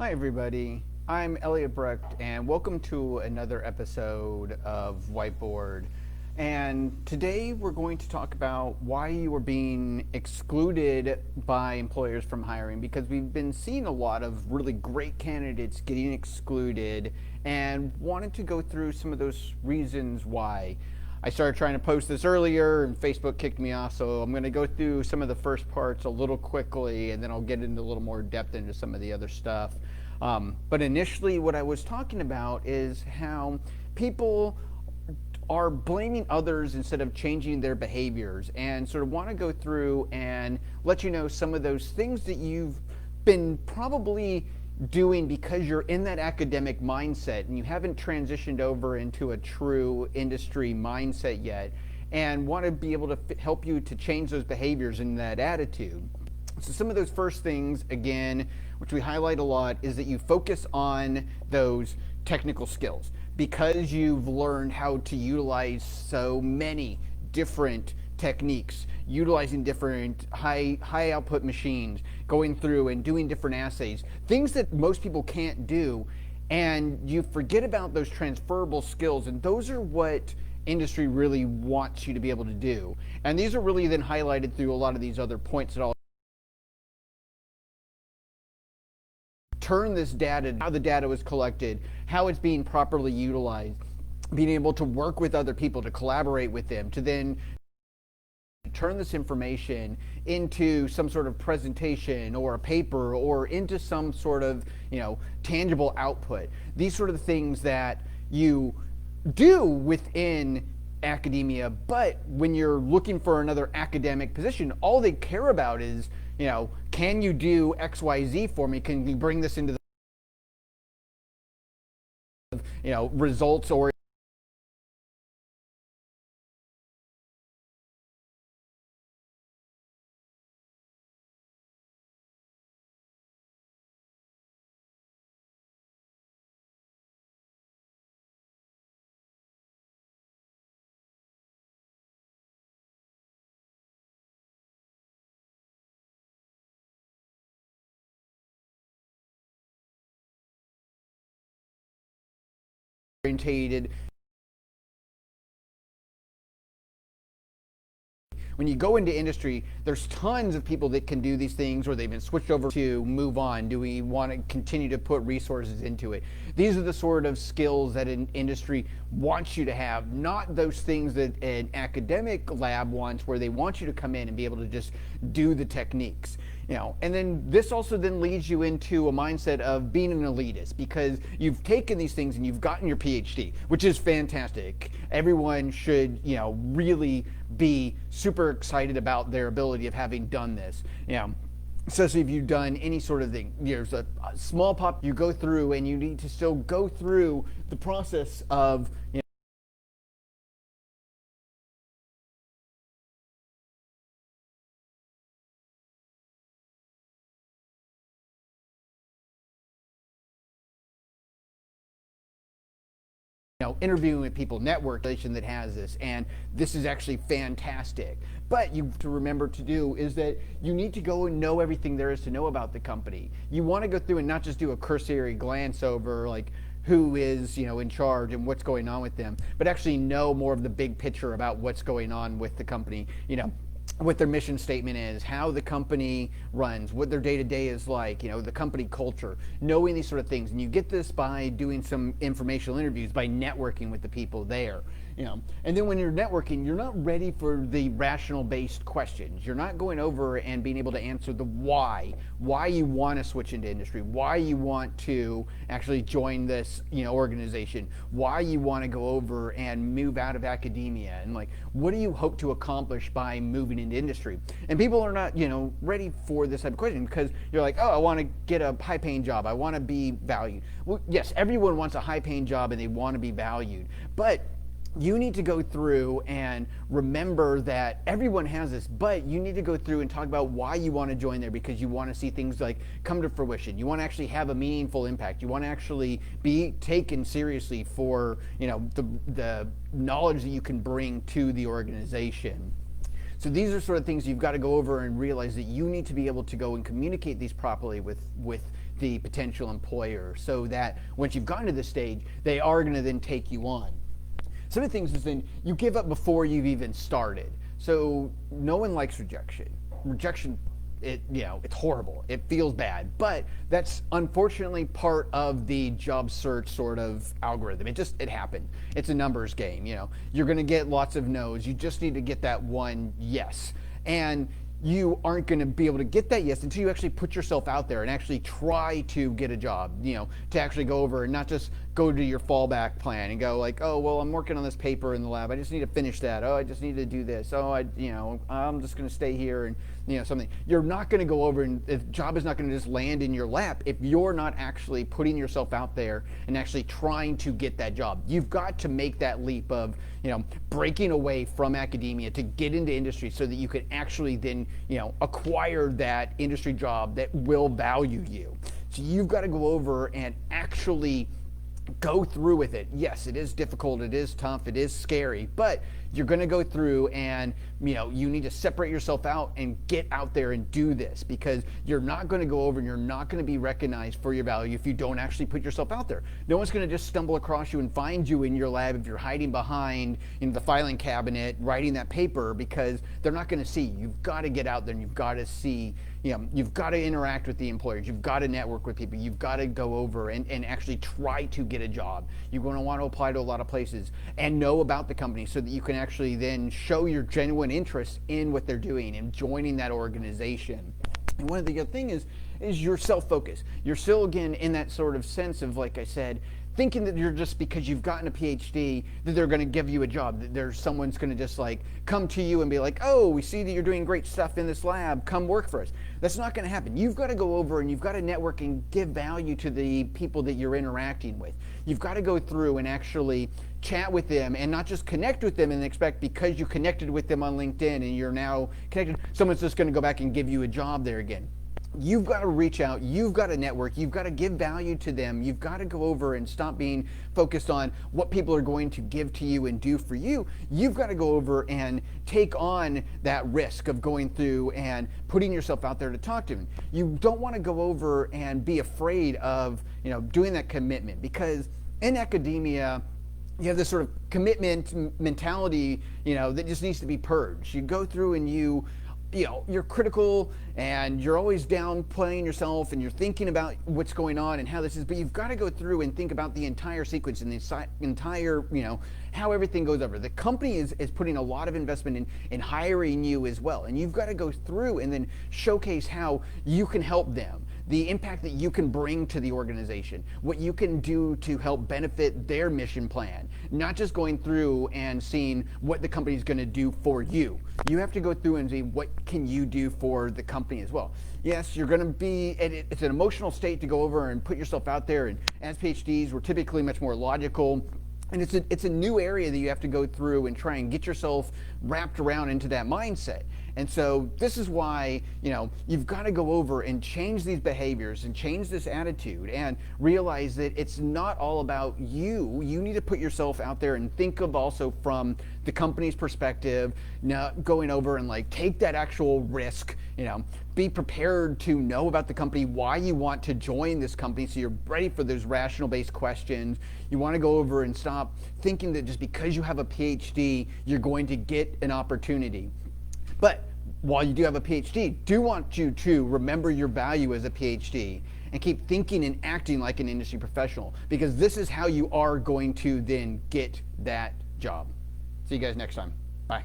Hi everybody, I'm Elliot Brecht and welcome to another episode of Whiteboard. And today we're going to talk about why you are being excluded by employers from hiring, because we've been seeing a lot of really great candidates getting excluded and wanted to go through some of those reasons why. I started trying to post this earlier and Facebook kicked me off, so I'm going to go through some of the first parts a little quickly and then I'll get into a little more depth into some of the other stuff. But initially what I was talking about is how people are blaming others instead of changing their behaviors, and sort of want to go through and let you know some of those things that you've been probably doing because you're in that academic mindset and you haven't transitioned over into a true industry mindset yet, and want to be able to help you to change those behaviors and that attitude. So some of those first things, again, which we highlight a lot, is that you focus on those technical skills because you've learned how to utilize so many different techniques, utilizing different high output machines, going through and doing different assays, things that most people can't do, and you forget about those transferable skills, and those are what industry really wants you to be able to do. And these are really then highlighted through a lot of these other points that I'll turn this data, how the data was collected, how it's being properly utilized, being able to work with other people, to collaborate with them, to then turn this information into some sort of presentation or a paper or into some sort of, tangible output. These sort of things that you do within academia, but when you're looking for another academic position, all they care about is, can you do XYZ for me? Can you bring this into the, results or orientated. When you go into industry, there's tons of people that can do these things, or they've been switched over to move on. Do we want to continue to put resources into it? These are the sort of skills that an industry wants you to have, not those things that an academic lab wants, where they want you to come in and be able to just do the techniques. And then this also then leads you into a mindset of being an elitist, because you've taken these things and you've gotten your PhD, which is fantastic. Everyone should, really be super excited about their ability of having done this. Especially if you've done any sort of thing. There's a small pop you go through, and you need to still go through the process of, interviewing with people, networking that has this, and this is actually fantastic. But you have to remember to do is that you need to go and know everything there is to know about the company. You want to go through and not just do a cursory glance over like who is in charge and what's going on with them, but actually know more of the big picture about what's going on with the company. What their mission statement is, how the company runs, what their day-to-day is like, the company culture, knowing these sort of things. And you get this by doing some informational interviews, by networking with the people there. And then when you're networking, you're not ready for the rational-based questions. You're not going over and being able to answer the why you want to switch into industry, why you want to actually join this, organization, why you want to go over and move out of academia, and like, what do you hope to accomplish by moving into industry? And people are not, ready for this type of question, because you're like, oh, I want to get a high-paying job. I want to be valued. Well, yes, everyone wants a high-paying job and they want to be valued, but you need to go through and remember that everyone has this, but you need to go through and talk about why you want to join there, because you want to see things like come to fruition. You want to actually have a meaningful impact. You want to actually be taken seriously for, the knowledge that you can bring to the organization. So these are sort of things you've got to go over and realize that you need to be able to go and communicate these properly with the potential employer, so that once you've gotten to this stage, they are going to then take you on. Some of the things is then you give up before you've even started. So no one likes rejection. Rejection, it's horrible. It feels bad, but that's unfortunately part of the job search sort of algorithm. It happened. It's a numbers game. You're going to get lots of no's. You just need to get that one yes. And you aren't going to be able to get that yes until you actually put yourself out there and actually try to get a job, to actually go over and not just go to your fallback plan and go like, oh, well, I'm working on this paper in the lab. I just need to finish that. Oh, I just need to do this. Oh, I'm just going to stay here and, something. You're not going to go over and the job is not going to just land in your lap if you're not actually putting yourself out there and actually trying to get that job. You've got to make that leap of, breaking away from academia to get into industry so that you can actually then, acquire that industry job that will value you. So you've got to go over and actually go through with it. Yes, it is difficult, it is tough, it is scary, but you're going to go through and you need to separate yourself out and get out there and do this, because you're not going to go over and you're not going to be recognized for your value if you don't actually put yourself out there. No one's going to just stumble across you and find you in your lab if you're hiding behind the filing cabinet writing that paper, because they're not going to see you. You've got to get out there and you've got to see, you've got to interact with the employers, you've got to network with people, you've got to go over and actually try to get a job. You're going to want to apply to a lot of places and know about the company so that you can actually then show your genuine interest in what they're doing and joining that organization. And one of the other thing is your self-focus. You're still, again, in that sort of sense of, like I said, thinking that you're just because you've gotten a PhD that they're going to give you a job, that there's someone's going to just like come to you and be like, oh, we see that you're doing great stuff in this lab, come work for us. That's not going to happen. You've got to go over and you've got to network and give value to the people that you're interacting with. You've got to go through and actually chat with them and not just connect with them and expect because you connected with them on LinkedIn and you're now connected, someone's just going to go back and give you a job there again. You've got to reach out, you've got to network, you've got to give value to them, you've got to go over and stop being focused on what people are going to give to you and do for you. You've got to go over and take on that risk of going through and putting yourself out there to talk to them. You don't want to go over and be afraid of, doing that commitment, because in academia, you have this sort of commitment mentality, that just needs to be purged. You go through and you're critical and you're always downplaying yourself and you're thinking about what's going on and how this is, but you've got to go through and think about the entire sequence and the entire, how everything goes over. The company is putting a lot of investment in hiring you as well. And you've got to go through and then showcase how you can help them, the impact that you can bring to the organization, what you can do to help benefit their mission plan, not just going through and seeing what the company is going to do for you. You have to go through and see what can you do for the company as well. Yes, you're going to be, it's an emotional state to go over and put yourself out there, and as PhDs, we're typically much more logical. And it's a new area that you have to go through and try and get yourself wrapped around into that mindset. And so this is why, you've got to go over and change these behaviors and change this attitude and realize that it's not all about you. You need to put yourself out there and think of also from the company's perspective, not going over and like take that actual risk, be prepared to know about the company, why you want to join this company, so you're ready for those rational based questions. You want to go over and stop thinking that just because you have a PhD, you're going to get an opportunity. But while you do have a PhD, do want you to remember your value as a PhD and keep thinking and acting like an industry professional, because this is how you are going to then get that job. See you guys next time. Bye.